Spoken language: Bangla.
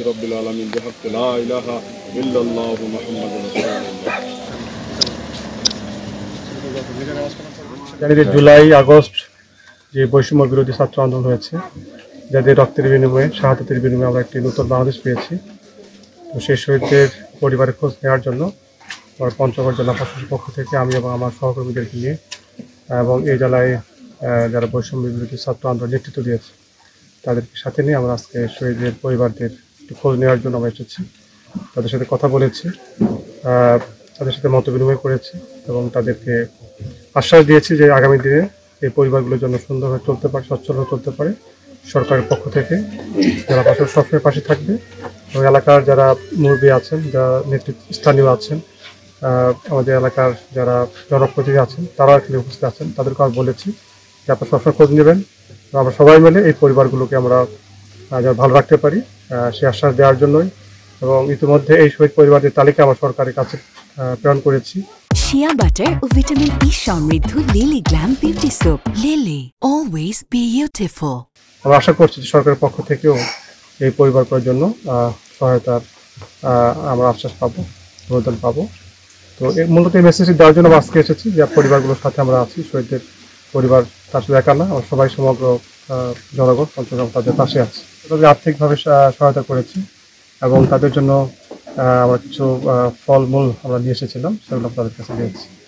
রব্বিল আলামিন বিহাক্কি লা ইলাহা ইল্লাল্লাহু মুহাম্মাদুর রাসূলুল্লাহ। জানি যে জুলাই আগস্ট যে বৈষম্য বিরোধী ছাত্র আন্দোলন হয়েছে, যাদের রক্তের বিনিময়ে শাহাদাতের বিনিময়ে আমরা একটি নতুন বাংলাদেশ পেয়েছি। তো সেই শহীদদের পরিবারের খোঁজ নেওয়ার জন্য আমার পঞ্চগড় জেলা প্রশাসনের পক্ষ থেকে আমি এবং আমার সহকর্মীদেরকে নিয়ে এবং এই জেলায় যারা বৈষম্য বিরোধী ছাত্র আন্দোলন নেতৃত্ব দিয়েছে তাদেরকে সাথে নিয়ে আমরা আজকে শহীদদের পরিবারদের একটু খোঁজ নেওয়ার জন্য আমরা এসেছি। তাদের সাথে কথা বলেছি, তাদের সাথে মত বিনিময় করেছি এবং তাদেরকে আশ্বাস দিয়েছি যে আগামী দিনে এই পরিবারগুলোর জন্য সুন্দরভাবে চলতে পারে, সচ্ছলভাবে চলতে পারে। সরকারের পক্ষ থেকে যারা প্রশাসন সবসময় পাশে থাকবে এবং এলাকার যারা মুরব্বী আছেন, যারা স্থানীয় আছেন, আমাদের এলাকার যারা জনপ্রতিনিধি আছেন তারাও এখানে উপস্থিত আছেন, তাদেরকে আমি বলেছি যে আপনারা সবসময় খোঁজ নেবেন। আমরা সবাই মিলে এই পরিবারগুলোকে আমরা যারা ভালো রাখতে পারি সে আশ্বাস দেওয়ার জন্যই, এবং ইতিমধ্যে এই শহীদ পরিবারের তালিকা আমার সরকারের কাছে প্রেরণ করেছি। শিয়া বাটার ও ভিটামিন ই সমৃদ্ধ lily glam beauty soap. Lily, always beautiful. আমরা আশা করছি যে সরকারের পক্ষ থেকেও এই পরিবারগুলোর জন্য সহায়তার আমরা আশ্বাস পাবো, অনুদান পাবো। তো মূলত এই মেসেজটি দেওয়ার জন্য আজকে এসেছি যে পরিবারগুলোর সাথে আমরা আছি। শহীদদের পরিবার তার সাথে একা না, আমরা সবাই সমগ্র জনগণ পঞ্চগড় তাদের পাশে আছে। তাদের আর্থিকভাবে সহায়তা করেছি এবং তাদের জন্য আমরা কিছু ফলমূল আমরা নিয়ে এসেছিলাম, সেগুলো তাদের কাছে দিয়েছি।